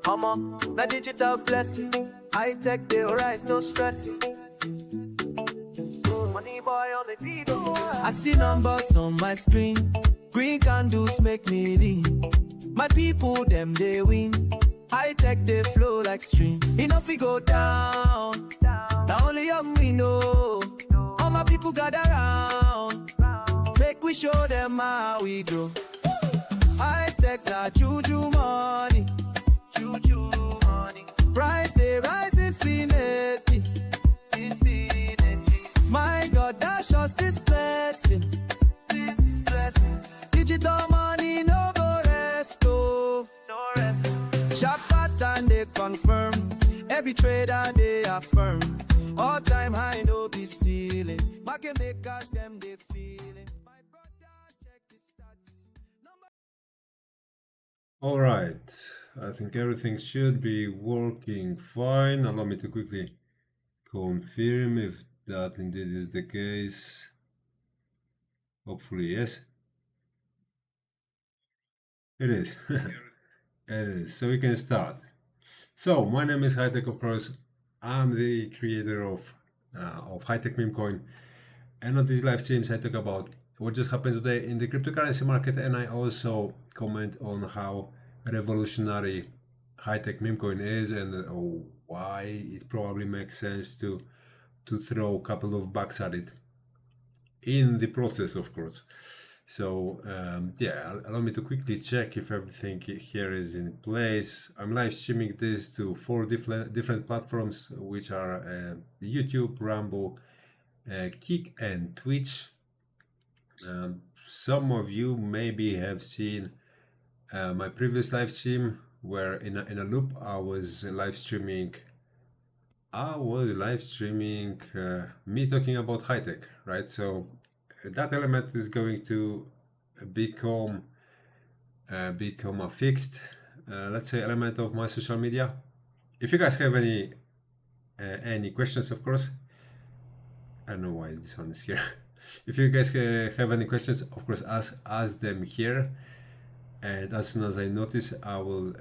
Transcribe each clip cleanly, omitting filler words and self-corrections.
Mama, na digital blessing. High tech, they rise, no stressing. Money boy on the beat. I see numbers on my screen. Green candles make me lean. My people, them, they win. High tech, they flow like stream. Enough we go down. Now only young we know. All my people gather round. Make we show them how we grow. High tech, na juju money. Juju money. Price, they rise infinitely. My God, dash us this blessing. This blessings. Digital money, no go rest, oh. No rest. Sharp pattern, they confirm. Every trader, they affirm. All time high, no be ceiling. Market makers, them, they feeling. My brother, check the stats. All right, I think everything should be working fine. Allow me to quickly confirm if that indeed is the case. Hopefully, yes. It is. It is. So we can start. So my name is Hightech, of course. I'm the creator of Hightech Meme Coin, and on these live streams I talk about what just happened today in the cryptocurrency market, and I also comment on how revolutionary Hightech Meme Coin is and why it probably makes sense to throw a couple of bucks at it in the process, of course. So yeah, allow me to quickly check if everything here is in place. I'm live streaming this to 4 different platforms, which are YouTube, Rumble, Kick, and Twitch. Some of you maybe have seen my previous live stream where in a loop I was live streaming me talking about high tech, right? So that element is going to become a fixed, let's say, element of my social media. If you guys have any questions, of course, I don't know why this one is here. If you guys have any questions, of course, ask them here, and as soon as I notice, I will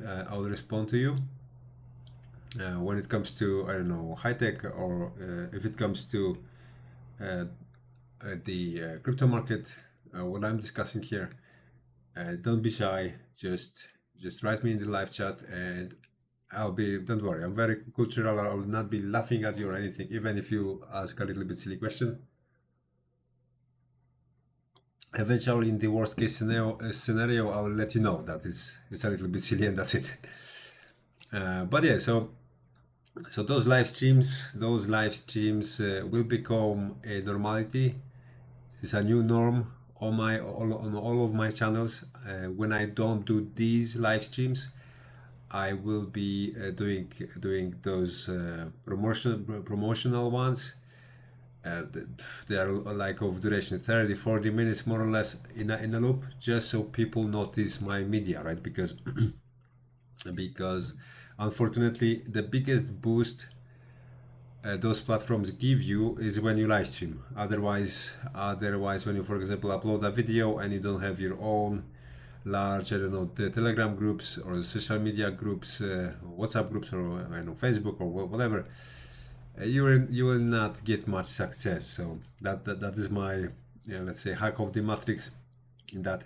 respond to you. When it comes to, I don't know, high tech, or if it comes to the crypto market, what I'm discussing here, don't be shy. Just write me in the live chat, and don't worry, I'm very cultural. I will not be laughing at you or anything, even if you ask a little bit silly question. Eventually, in the worst case scenario, I will let you know that it's a little bit silly, and that's it. But yeah, so those live streams will become a normality. It's a new norm on all of my channels. When I don't do these live streams, I will be doing those promotional ones. They are like of duration 30-40 minutes more or less in a loop, just so people notice my media, right? Because unfortunately the biggest boost those platforms give you is when you live stream. Otherwise when you, for example, upload a video and you don't have your own large, I don't know, the Telegram groups or the social media groups, WhatsApp groups, or I don't know, Facebook or whatever, you will not get much success. So that is my, let's say, hack of the matrix. That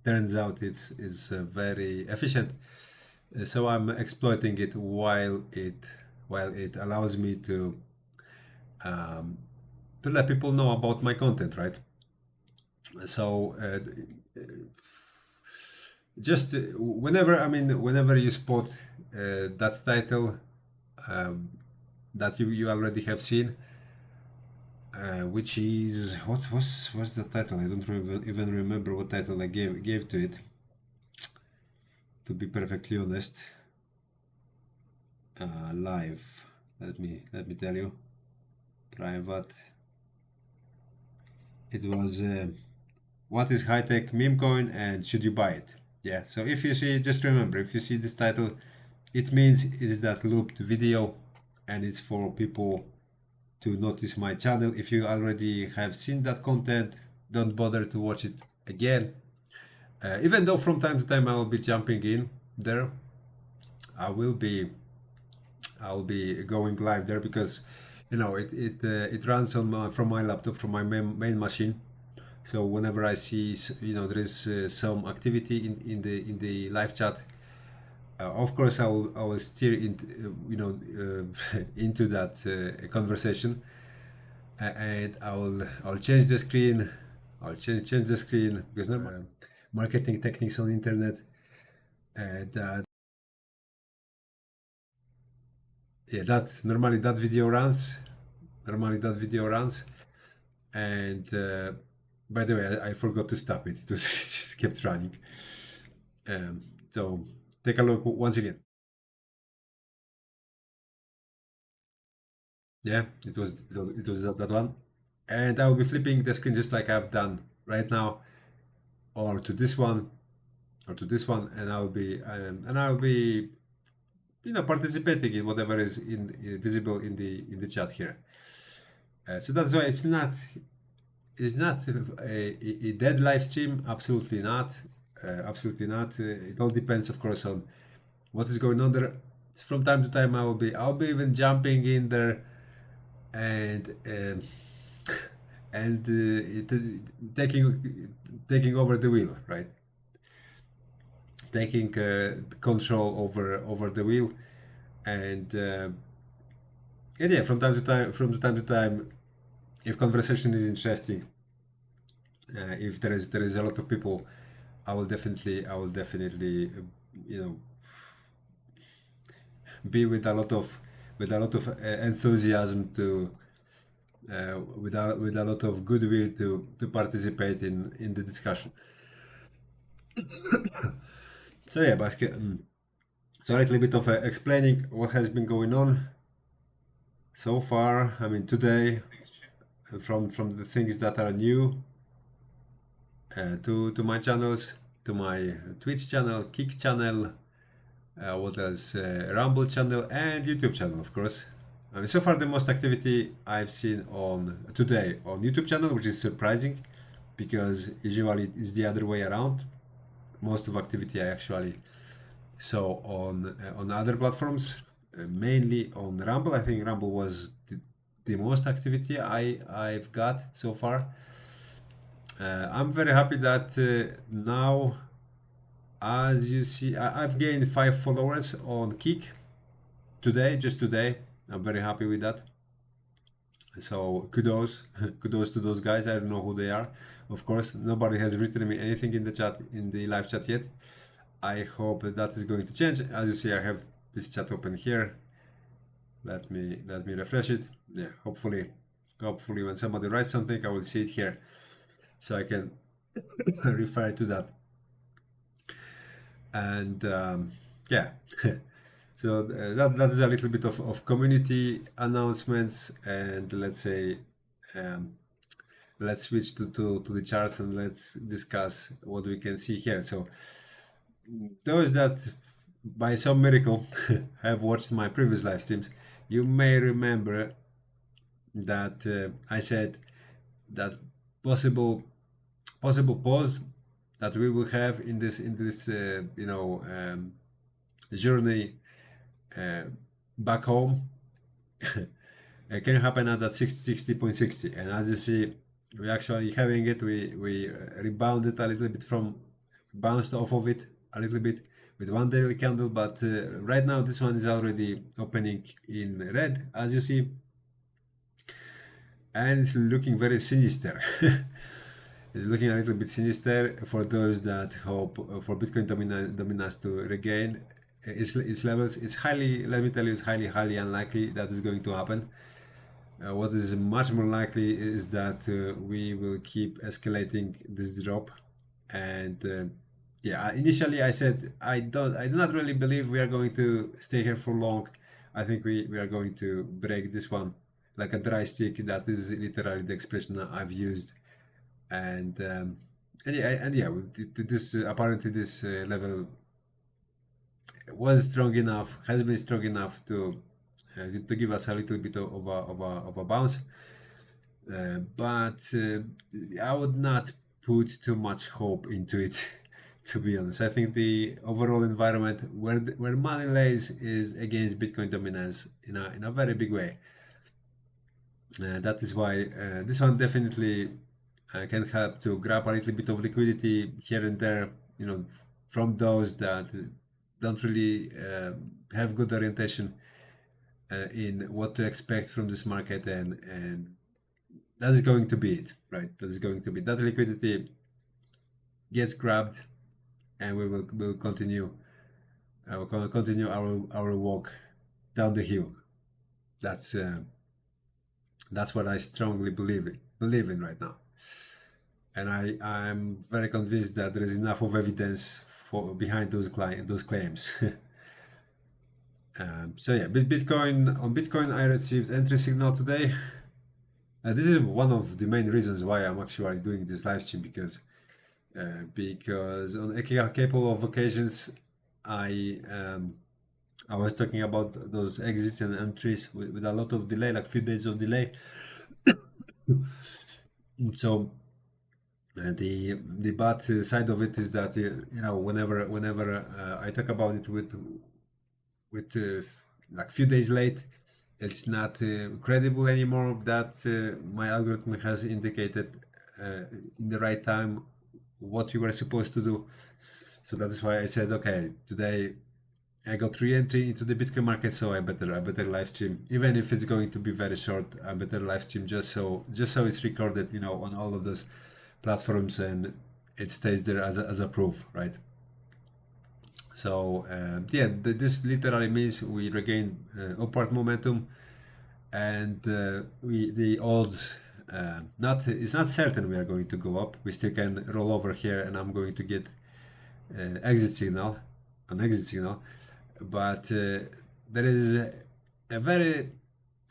turns out is very efficient. So I'm exploiting it while it allows me to let people know about my content, right? So just whenever you spot that title that you already have seen, which is what's the title? I don't even remember what title I gave to it, to be perfectly honest. Live, let me tell you, private. It was what is high-tech meme coin and should you buy it? Yeah, so if you see, just remember, if you see this title, it means it's that looped video, and it's for people to notice my channel. If you already have seen that content, don't bother to watch it again. Even though from time to time I will be jumping in there. I will be I'll be going live there because it runs on from my laptop, from my main machine. So whenever I see there is some activity in the live chat, of course I will steer into that conversation, and I'll change the screen. I'll change the screen because marketing techniques on internet, and yeah, that video runs. Normally that video runs, and by the way, I forgot to stop it. It kept running. So take a look once again. Yeah, it was that one, and I will be flipping the screen just like I've done right now, or to this one, or to this one, and I'll be participating in whatever is visible in the chat here. So that's why it's not a dead live stream. Absolutely not. Absolutely not. It all depends, of course, on what is going on there. From time to time, I'll be even jumping in there and taking over the wheel, right? Taking control over the wheel, and yeah, from time to time, if conversation is interesting, if there is a lot of people, I will definitely you know be with a lot of enthusiasm to with a lot of goodwill to participate in the discussion. So yeah, but so a little bit of explaining what has been going on so far. I mean, today, from the things that are new to my channels, to my Twitch channel, Kick channel, what else? Rumble channel and YouTube channel, of course. I mean, so far the most activity I've seen on today on YouTube channel, which is surprising because usually it's the other way around. Most of activity I actually saw on other platforms, mainly on Rumble. I think Rumble was the most activity I've got so far. I'm very happy that now, as you see, I've gained 5 followers on Kick today, just today. I'm very happy with that. So kudos, kudos to those guys. I don't know who they are. Of course, nobody has written me anything in the chat, in the live chat yet. I hope that is going to change. As you see, I have this chat open here. Let me refresh it. Yeah, hopefully when somebody writes something, I will see it here, so I can refer to that. And yeah, so that is a little bit of community announcements, and let's say let's switch to the charts and let's discuss what we can see here. So those that by some miracle have watched my previous live streams, you may remember that I said that possible pause that we will have in this journey back home can happen at that 60.60, and as you see, we actually having it. We rebounded a little bit bounced off of it a little bit with one daily candle, but right now this one is already opening in red, as you see, and it's looking very sinister. It's looking a little bit sinister for those that hope for Bitcoin dominance to regain its levels. It's highly, let me tell you, it's highly unlikely that is going to happen. What is much more likely is that we will keep escalating this drop. And yeah, initially I said I do not really believe we are going to stay here for long. I think we are going to break this one like a dry stick. That is literally the expression I've used. And yeah, this apparently this level was strong enough, has been strong enough to give us a little bit of a bounce. But I would not put too much hope into it to be honest. I think the overall environment where money lays is against Bitcoin dominance in a very big way. That is why this one definitely can help to grab a little bit of liquidity here and there, from those that don't really have good orientation in what to expect from this market, and that is going to be it, right? That is going to be that liquidity gets grabbed, and we'll continue our walk down the hill. That's what I strongly believe in right now, and I'm very convinced that there is enough of evidence behind those claims. So yeah, Bitcoin I received entry signal today. This is one of the main reasons why I'm actually doing this live stream, because on a couple of occasions I was talking about those exits and entries with a lot of delay, like few days of delay. So the bad side of it is that whenever I talk about it with like few days late, it's not credible anymore that my algorithm has indicated in the right time what we were supposed to do. So that is why I said, okay, today I got re-entry into the Bitcoin market, so I better live stream, even if it's going to be very short. I better live stream just so it's recorded, on all of those platforms, and it stays there as a proof, right? So yeah, this literally means we regain upward momentum, and the odds, it's not certain we are going to go up. We still can roll over here, and I'm going to get an exit signal, but there is a very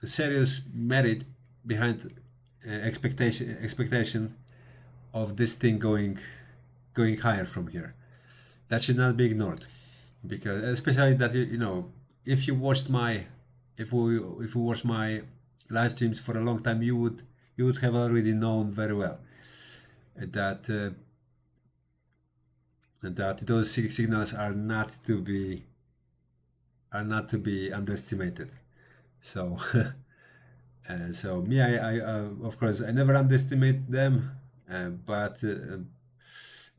serious merit behind expectation of this thing going higher from here. That should not be ignored, because especially that if you watched my live streams for a long time, you would have already known very well that those signals are not to be underestimated. So so me, I of course I never underestimate them, but in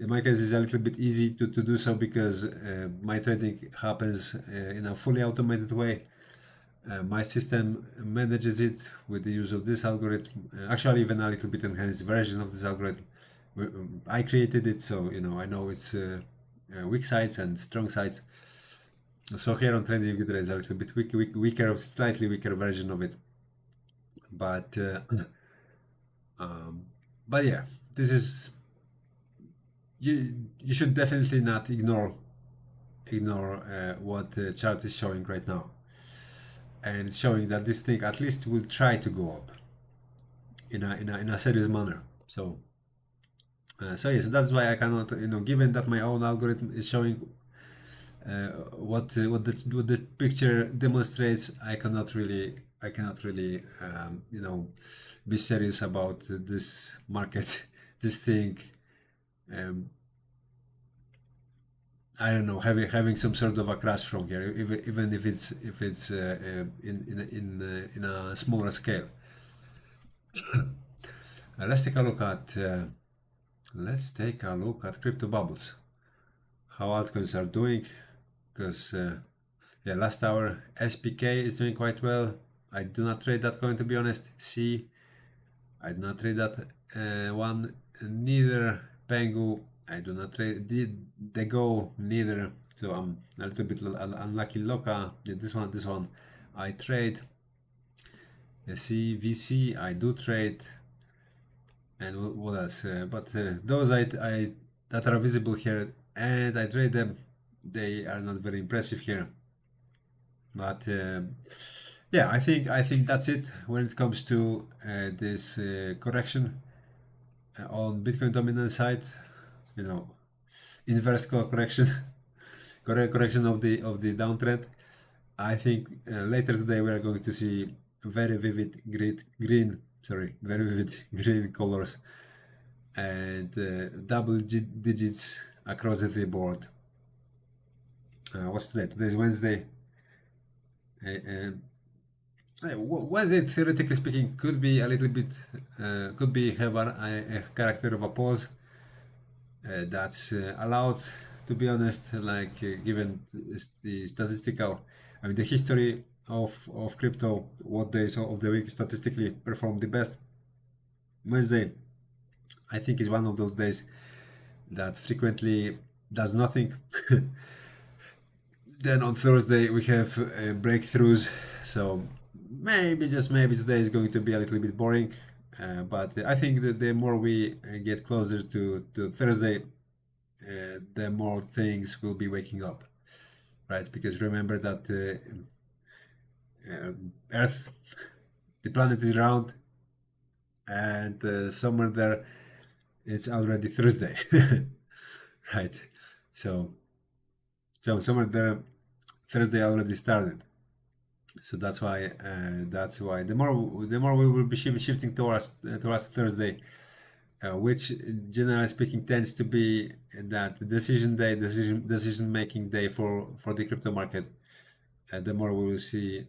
my case it's a little bit easy to do so, because my trading happens in a fully automated way. My system manages it with the use of this algorithm, actually even a little bit enhanced version of this algorithm. I created it, so I know its weak sides and strong sides. So here on TradingView there is a little bit weaker, slightly weaker version of it, but yeah, this is, you should definitely not ignore what the chart is showing right now, and it's showing that this thing at least will try to go up in a serious manner. So so that's why I cannot, given that my own algorithm is showing what the picture demonstrates, I cannot really be serious about this market, this thing. I don't know, having some sort of a crash from here, even if it's in a smaller scale. Let's take a look at crypto bubbles, how altcoins are doing, because yeah, last hour SPK is doing quite well. I do not trade that coin, to be honest. I do not trade that one, neither Pengu. I do not trade the Go, neither. So I'm a little bit unlucky. Loka, yeah, this one I trade. VC I do trade, and what else? But those that are visible here, and I trade them, they are not very impressive here. But yeah, I think that's it when it comes to this correction on Bitcoin dominance side. Inverse correction, correction of the downtrend. I think later today we are going to see very vivid green colors and double digits across the board. What's today? Today's Wednesday. Was it, theoretically speaking, could be a little bit, could be have a character of a pause. That's allowed, to be honest, like given the statistical, I mean the history of crypto, what days of the week statistically perform the best. Wednesday, I think, is one of those days that frequently does nothing. Then on Thursday we have breakthroughs, so maybe, just maybe, today is going to be a little bit boring, but I think that the more we get closer to Thursday, the more things will be waking up, right? Because remember that Earth, the planet is round, and somewhere there it's already Thursday, right? So somewhere there Thursday already started. So that's why the more we will be shifting towards Thursday, which generally speaking tends to be that decision making day for the crypto market. The more we will see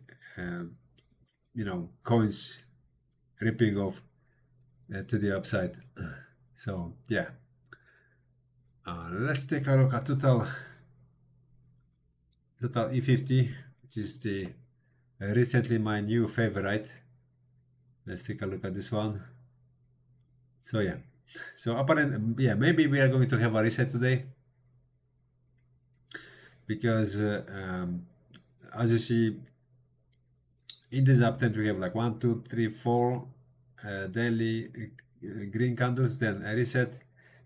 coins ripping off to the upside. So yeah, let's take a look at total E50, which is the recently my new favorite. Let's take a look at this one. So yeah, so apparently, yeah, maybe we are going to have a reset today, because as you see in this uptrend we have like 1, 2, 3, 4 daily green candles, then a reset,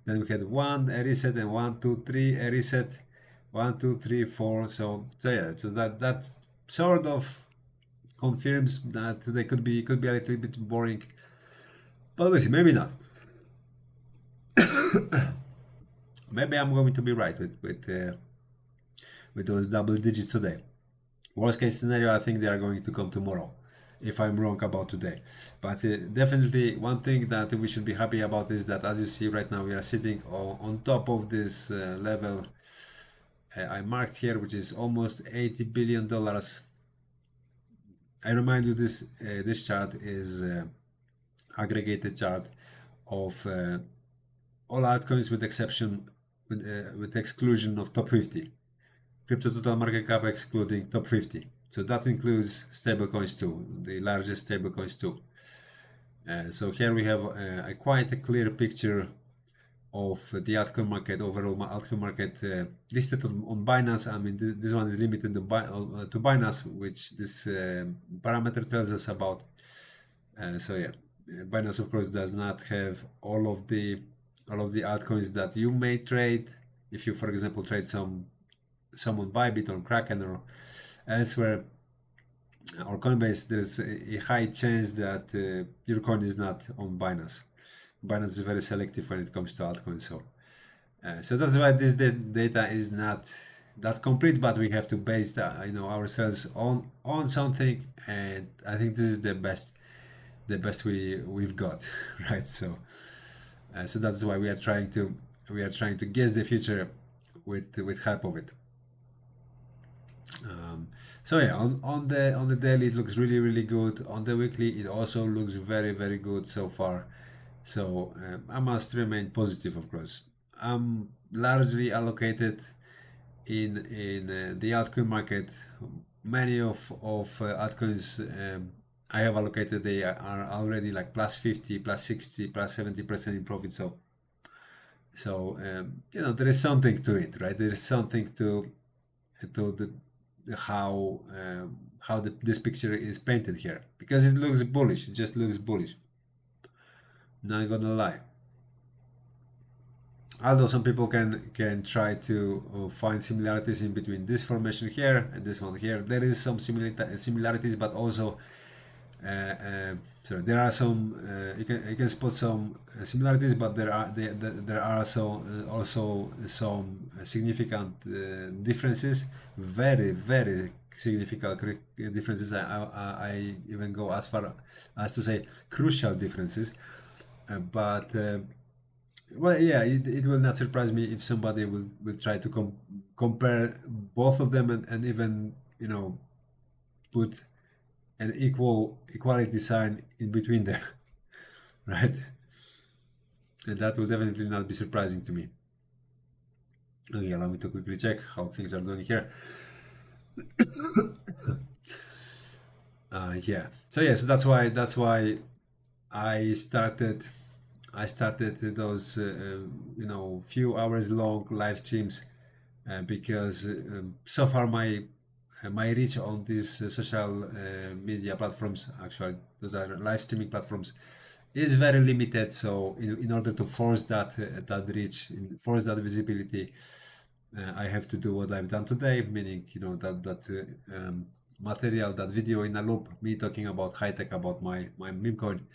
then we had a reset, and 1, 2, 3 a reset, 1, 2, 3, 4. So yeah, so that sort of confirms that today could be a little bit boring, but we'll see, maybe not. Maybe I'm going to be right with those double digits today. Worst case scenario, I think they are going to come tomorrow, if I'm wrong about today. But definitely one thing that we should be happy about is that, as you see right now, we are sitting on top of this level I marked here, which is almost $80 billion. I remind you, this chart is aggregated chart of all altcoins with exclusion of top 50. Crypto total market cap excluding top 50. So that includes stablecoins too, the largest stablecoins too. So here we have quite a clear picture of the altcoin market, overall altcoin market listed on Binance. I mean, this one is limited to Binance, which this parameter tells us about. So yeah, Binance of course does not have all of the altcoins that you may trade. If you, for example, trade some on Bybit or Kraken or elsewhere or Coinbase, there's a high chance that your coin is not on Binance. Binance is very selective when it comes to altcoins, so that's why this data is not that complete, but we have to base ourselves on something, and I think this is the best we've got, right? So that's why we are trying to guess the future with help of it. So yeah, on the daily it looks really good. On the weekly it also looks very good so far. So I must remain positive, of course. I'm largely allocated in the altcoin market. Many of altcoins I have allocated, they are already like plus 50, plus 60, plus 70% in profit. So there is something to it, right? There is something to how this picture is painted here, because it looks bullish. It just looks bullish. Not gonna lie. Although some people can try to find similarities in between this formation here and this one here, there is some similarities, but also sorry, there are some you can spot some similarities, but there are also some significant differences, very significant differences. I even go as far as to say crucial differences. But Well, yeah, it will not surprise me if somebody will try to compare both of them and even, you know, put an equality sign in between them, right? And that will definitely not be surprising to me. Okay, allow me to quickly check how things are going here. Yeah. So yeah, so that's why I started those few hours long live streams because so far my reach on these social media platforms, actually those are live streaming platforms, is very limited. So in order to force that reach, force that visibility, I have to do what I've done today, meaning that material, that video in a loop, me talking about high tech, about my meme coin.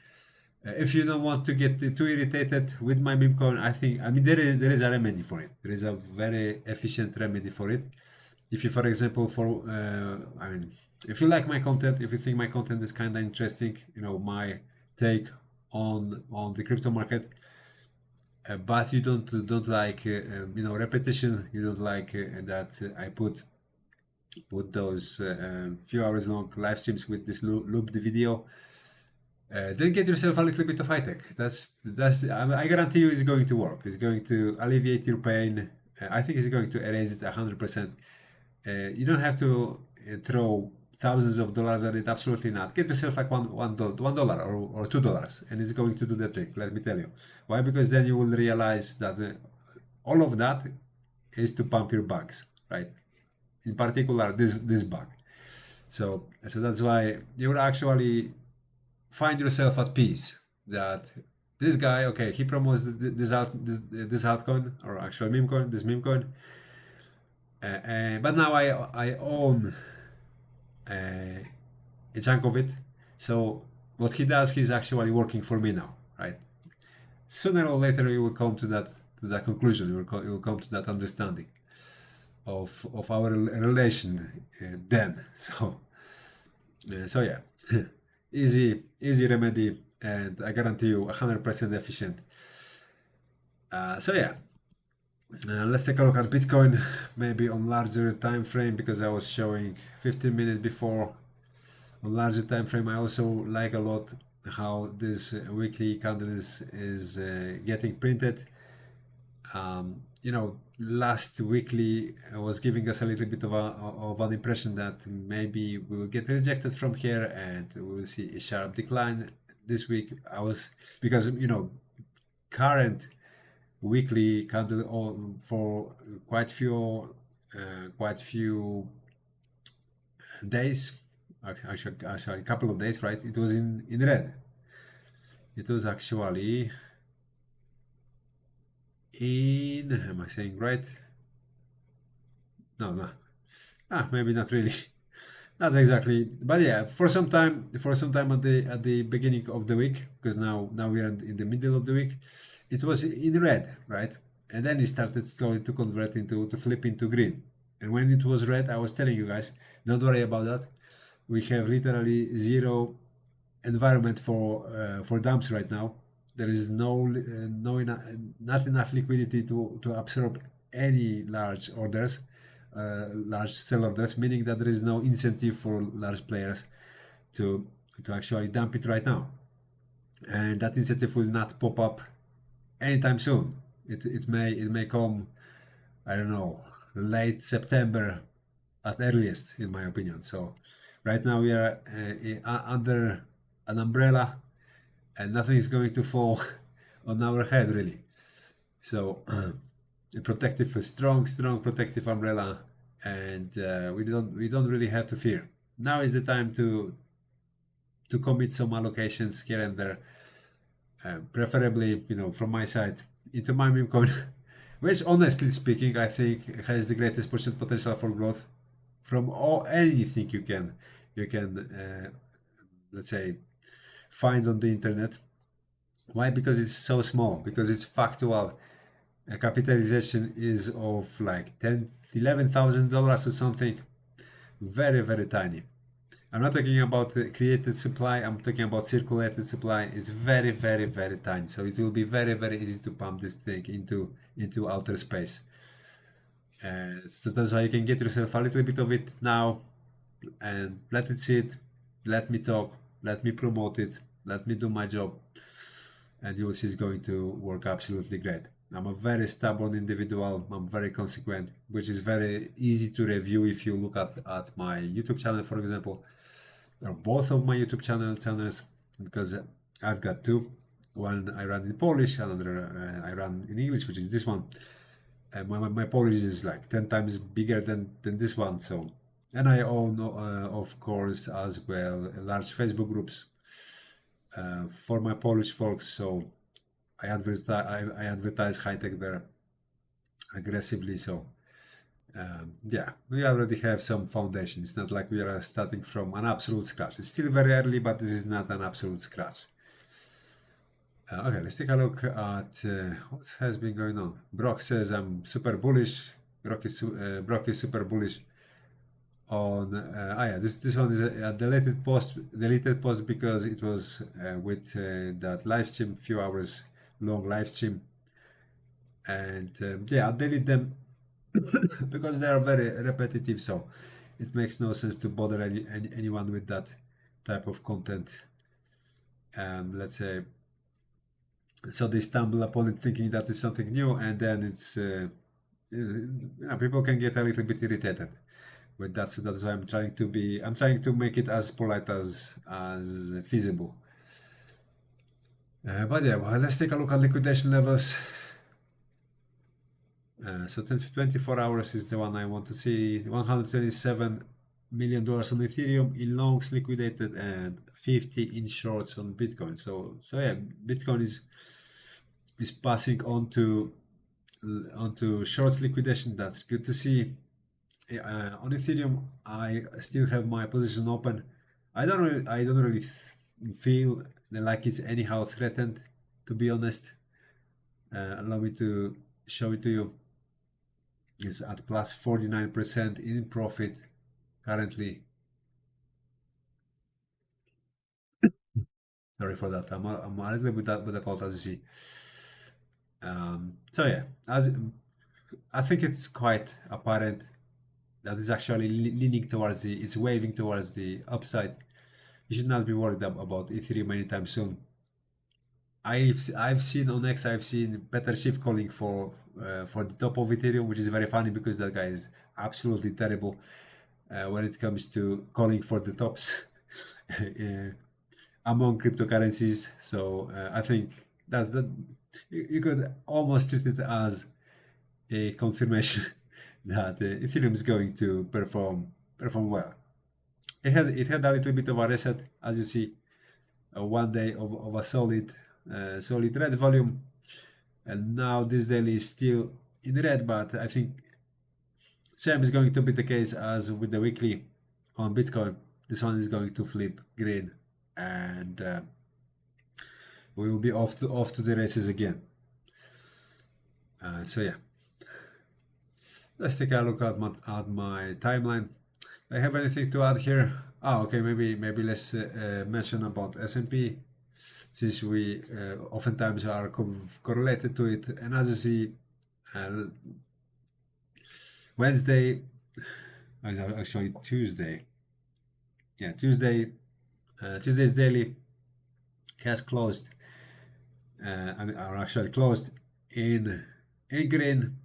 If you don't want to get too irritated with my meme coin, I mean there is a remedy for it. There is a very efficient remedy for it. If you, for example, if you like my content, if you think my content is kind of interesting, my take on the crypto market, but you don't like repetition, you don't like that I put those few hours long live streams with this looped video. Then get yourself a little bit of high tech. I guarantee you it's going to work. It's going to alleviate your pain. I think it's going to erase it 100%. You don't have to throw thousands of dollars at it. Absolutely not. Get yourself like $1 or $2, and it's going to do the trick. Let me tell you why. Because then you will realize that all of that is to pump your bugs, right? In particular, this bug. So that's why you will actually find yourself at peace that this guy, okay, he promotes this altcoin, or actual meme coin, this meme coin, but now I own a chunk of it. So what he does, he's actually working for me now, right? Sooner or later, you will come to that conclusion. You will come to that understanding of our relation then. So yeah. easy remedy, and I guarantee you 100% efficient. So yeah, let's take a look at Bitcoin, maybe on larger time frame, because I was showing 15 minutes before. On larger time frame, I also like a lot how this weekly candle is getting printed. Last weekly was giving us a little bit of an impression that maybe we will get rejected from here and we will see a sharp decline this week. Because current weekly candle for quite few days, actually a couple of days, right? It was in red. It was actually am I saying right? No. Maybe not really. Not exactly, but yeah, for some time at the beginning of the week, because now we are in the middle of the week, it was in red, right? And then it started slowly to convert to flip into green. And when it was red, I was telling you guys, don't worry about that. We have literally zero environment for dumps right now. There is not enough liquidity to absorb any large orders, large sell orders, meaning that there is no incentive for large players to actually dump it right now, and that incentive will not pop up anytime soon. It may come, I don't know, late September at earliest, in my opinion. So right now we are under an umbrella, and nothing is going to fall on our head, really. So a strong protective umbrella, and we don't really have to fear. Now is the time to commit some allocations here and there, preferably from my side into my meme coin, which honestly speaking I think has the greatest potential for growth from anything you can let's say find on the internet. Why? Because it's so small, because it's factual. Capitalization is of like $11,000 or something, very tiny. I'm not talking about the created supply, I'm talking about circulated supply. It's very, very, very tiny. So it will be very, very easy to pump this thing into outer space. So that's how you can get yourself a little bit of it now and let it sit, let me talk, let me promote it, let me do my job, and you will see it's going to work absolutely great. I'm a very stubborn individual, I'm very consequent, which is very easy to review if you look at my YouTube channel, for example, or both of my YouTube channels, because I've got two. One I run in Polish, another I run in English, which is this one. And my Polish is like 10 times bigger than this one. So, and I own, of course, as well, large Facebook groups for my Polish folks. So I advertise high tech there aggressively. So yeah, we already have some foundation. It's not like we are starting from an absolute scratch. It's still very early, but this is not an absolute scratch. Okay, let's take a look at what has been going on. Brock says I'm super bullish. Brock is super bullish on. Yeah, this one is a deleted post because it was with that live stream, few hours long live stream, and yeah, I'll delete them because they are very repetitive. So it makes no sense to bother anyone with that type of content. Let's say. So they stumble upon it thinking that is something new, and then it's people can get a little bit irritated with that. So that's why I'm trying to make it as polite as feasible. But yeah, well, let's take a look at liquidation levels. So 24 hours is the one I want to see. $127 million on Ethereum in longs liquidated and 50 in shorts on Bitcoin. So yeah, Bitcoin is passing onto shorts liquidation. That's good to see. On Ethereum, I still have my position open. I don't really feel like it's anyhow threatened, to be honest. Allow me to show it to you. It's at plus 49% in profit currently. Sorry for that. I'm a little bit with the cold, as you see. So yeah, I think it's quite apparent that it's actually leaning towards it's waving towards the upside. You should not be worried about Ethereum anytime soon. I've seen on X, I've seen Peter Schiff calling for the top of Ethereum, which is very funny because that guy is absolutely terrible when it comes to calling for the tops among cryptocurrencies. So I think that's you could almost treat it as a confirmation that Ethereum is going to perform well. It had a little bit of a reset, as you see, one day of a solid red volume, and now this daily is still in red, but I think same is going to be the case as with the weekly on Bitcoin. This one is going to flip green, and we will be off to the races again. So yeah, let's take a look at my timeline. I have anything to add here? Okay, maybe let's mention about S&P, since we oftentimes are correlated to it. And as you see, Wednesday, actually Tuesday. Yeah, Tuesday's daily has closed. Are actually closed in green.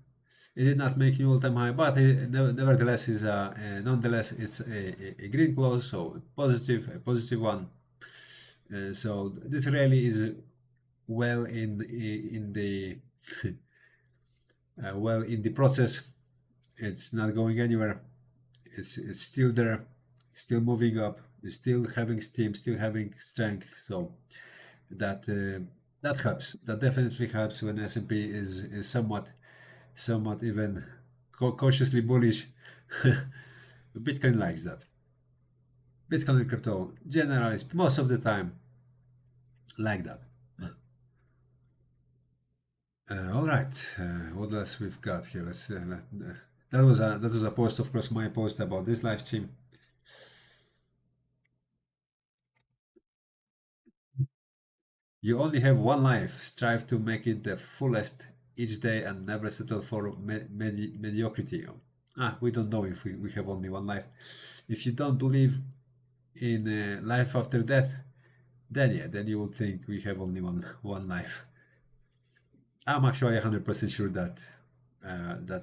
It did not make new all-time high, but nevertheless is nonetheless it's a green close, so a positive one. So this rally is well in the well in the process. It's not going anywhere. It's still there, still moving up, it's still having steam, still having strength. So that helps. That definitely helps when S&P is somewhat even cautiously bullish. Bitcoin likes that. Bitcoin and crypto generally most of the time like that. All right, what else we've got here? Let's that was a post, of course, my post about this live stream. You only have one life. Strive to make it the fullest each day and never settle for mediocrity. We don't know if we have only one life. If you don't believe in life after death, then yeah, then you will think we have only one life. I'm actually 100% sure that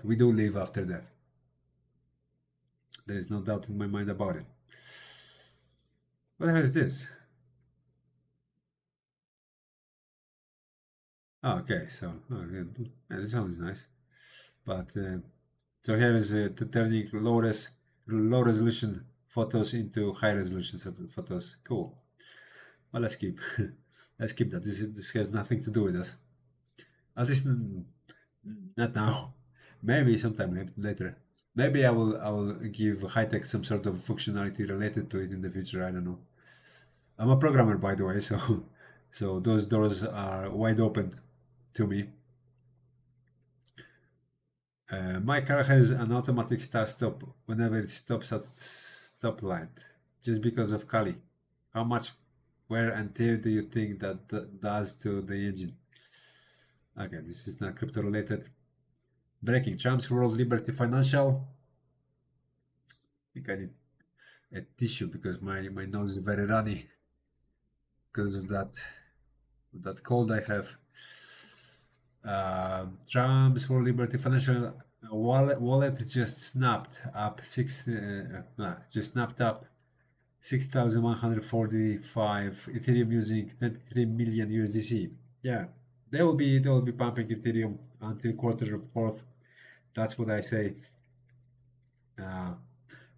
we do live after death. There is no doubt in my mind about it. What the hell is this? Oh, okay, so yeah, this one is nice, but so here is turning low resolution photos into high resolution photos. Cool. Well, let's keep let's keep that. This has nothing to do with us. At least not now. Maybe sometime later. Maybe I will give Hightech some sort of functionality related to it in the future. I don't know. I'm a programmer, by the way, so so those doors are wide open to me. My car has an automatic start stop whenever it stops at stoplight, just because of Kali. How much wear and tear do you think that does to the engine? Okay, this is not crypto related. Breaking Trumps World Liberty Financial. I think I need a tissue because my nose is very runny because of that cold I have. Trump's World Liberty Financial wallet just snapped up 6,145 Ethereum using 23 million USDC. Yeah, they will be pumping Ethereum until quarter fourth. That's what I say.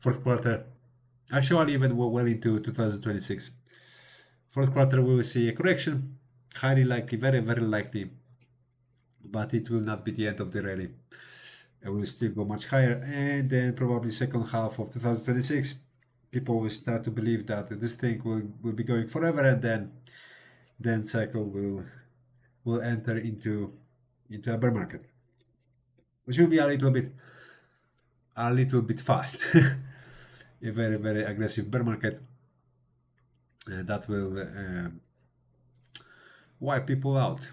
Fourth quarter, actually even well into 2026. Fourth quarter we will see a correction, highly likely, very likely, but it will not be the end of the rally. It will still go much higher, and then probably second half of 2026 people will start to believe that this thing will be going forever, and then cycle will enter into a bear market, which will be a little bit fast. A very aggressive bear market that will wipe people out,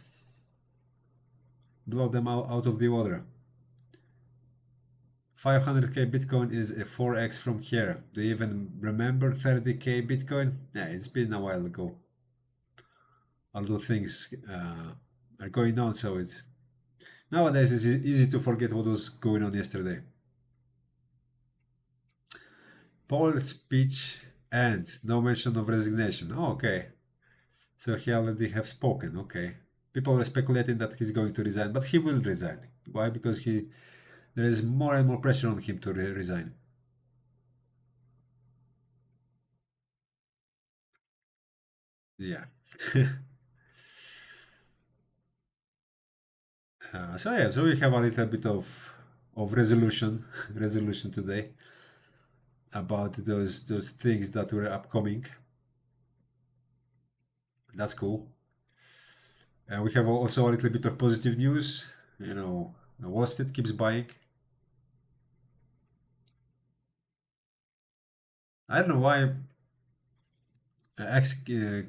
blow them out of the water. 500k Bitcoin is a 4x from here. Do you even remember 30k Bitcoin? Yeah, it's been a while ago. Although things are going on, so it's nowadays it's easy to forget what was going on yesterday. Paul's speech ends. No mention of resignation. Oh, okay. So he already have spoken. Okay. People are speculating that he's going to resign, but he will resign. Why? Because there is more and more pressure on him to resign. Yeah. So yeah, so we have a little bit of resolution today about those things that were upcoming. That's cool. And we have also a little bit of positive news. You know, Wall Street keeps buying. I don't know why X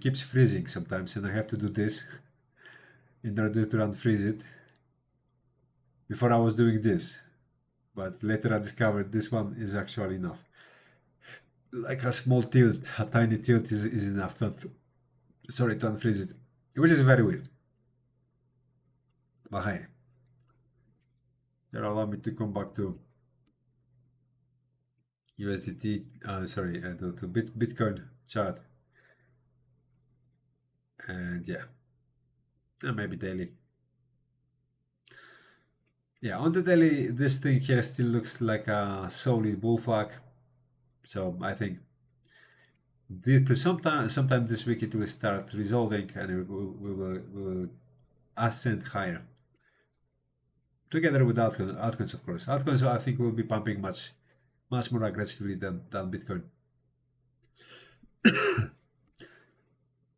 keeps freezing sometimes, and I have to do this in order to unfreeze it. Before I was doing this, but later I discovered this one is actually enough. Like a small tilt, a tiny tilt is enough to unfreeze it, which is very weird. But hey, that allow me to come back to USDT, to Bitcoin chart, and yeah, and maybe daily. Yeah, on the daily, this thing here still looks like a solid bull flag. So I think sometime this week it will start resolving, and we will ascend higher. Together with altcoins, of course. Altcoins, I think, will be pumping much more aggressively than Bitcoin.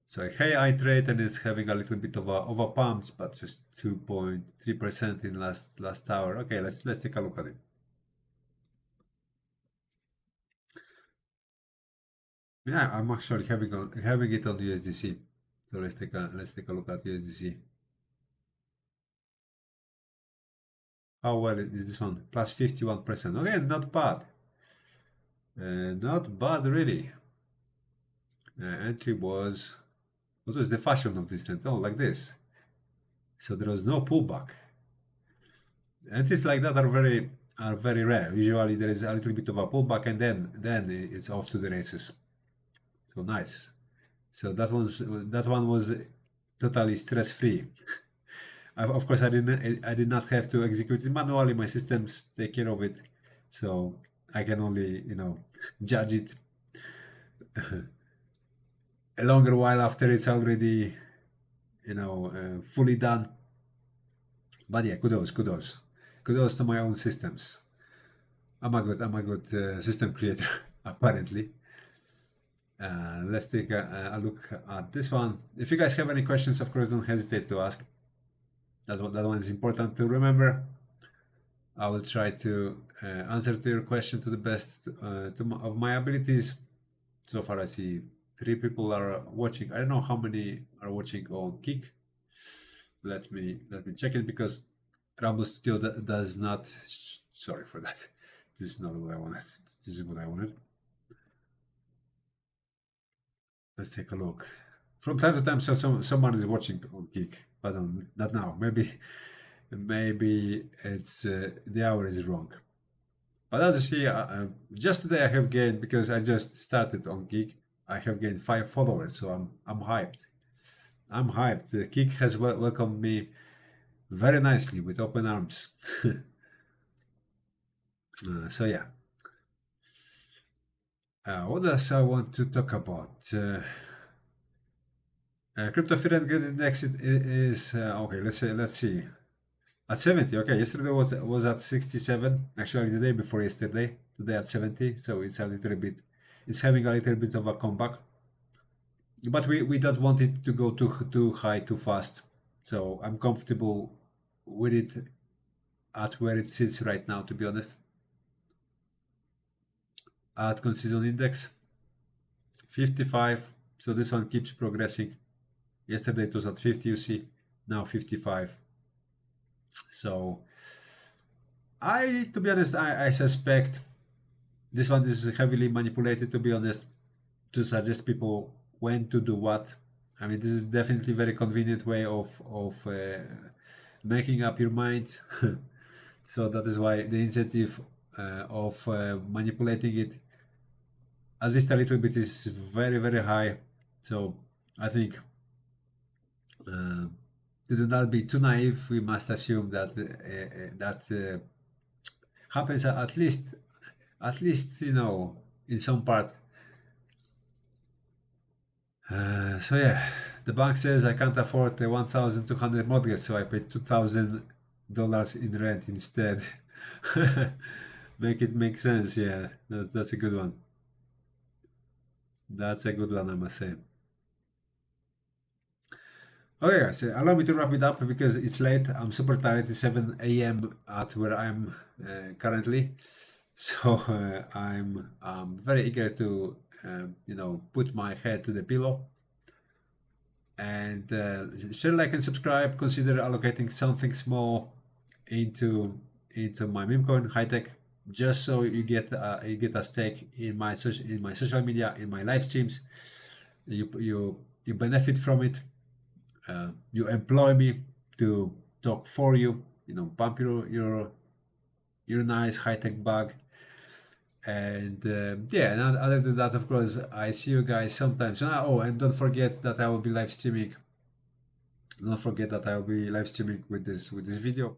So hey, I trade and it's having a little bit of a pump, but just 2.3% in last hour. Okay, let's take a look at it. Yeah, I'm actually having it on USDC. So let's take a look at USDC. How well is this one? Plus 51%. Okay, not bad. Not bad really. Entry was, what was the fashion of this trend? Oh, like this. So there was no pullback. Entries like that are very rare. Usually there is a little bit of a pullback and then it's off to the races. So nice. So that one was totally stress free. Of course, I did not have to execute it manually. My systems take care of it, so I can only judge it a longer while after it's already fully done. But yeah, kudos to my own systems. I'm a good system creator apparently. Let's take a look at this one. If you guys have any questions, of course, don't hesitate to ask. That one is important to remember. I will try to answer to your question to the best of my abilities. So far, I see 3 people are watching. I don't know how many are watching on Kick. Let me check it, because Rumble Studio does not. Sorry for that. This is not what I wanted. This is what I wanted. Let's take a look. From time to time, someone is watching on Kick, but not now. Maybe it's the hour is wrong. But as you see, just today I have gained, because I just started on Kick, I have gained 5 followers, so I'm hyped. I'm hyped. Kick has welcomed me very nicely with open arms. So yeah. What else I want to talk about? Crypto Fear and Greed Index is okay. Let's see. At 70. Okay, yesterday was at 67. Actually, the day before yesterday. Today at 70. So it's a little bit. It's having a little bit of a comeback. But we don't want it to go too high too fast. So I'm comfortable with it at where it sits right now, to be honest. At Consistent Index 55. So this one keeps progressing. Yesterday it was at 50, you see, now 55. So to be honest, I suspect this one is heavily manipulated, to be honest, to suggest people when to do what. I mean, this is definitely a very convenient way of making up your mind. So that is why the incentive of manipulating it at least a little bit is very, very high. So I think to not be too naive, we must assume that that happens at least in some part. So yeah, the bank says I can't afford the 1,200 mortgage, so I paid $2,000 in rent instead. Make it make sense. Yeah, that's a good one. That's a good one, I must say. Okay, guys, allow me to wrap it up because it's late. I'm super tired. It's 7 a.m. at where I'm currently. So I'm very eager to, put my head to the pillow. And share, like, and subscribe. Consider allocating something small into my meme coin Hightech, just so you get a stake in my social media, in my live streams. You benefit from it. You employ me to talk for you. Pump your nice Hightech bag. And yeah, and other than that, of course, I see you guys sometimes. Oh, and don't forget that I will be live streaming. Don't forget that I will be live streaming with this video.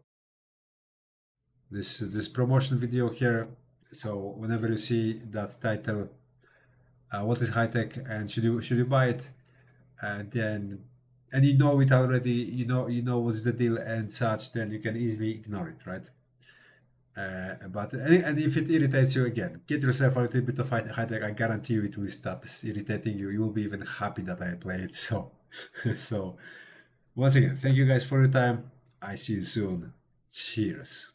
This promotion video here. So whenever you see that title, what is Hightech and should you buy it, and then you know it already, you know what's the deal and such, then you can easily ignore it, right? But if it irritates you, again, get yourself a little bit of Hightech. I guarantee you it will stop irritating you. You will be even happy that I play it. So, so once again, thank you guys for your time. I see you soon. Cheers.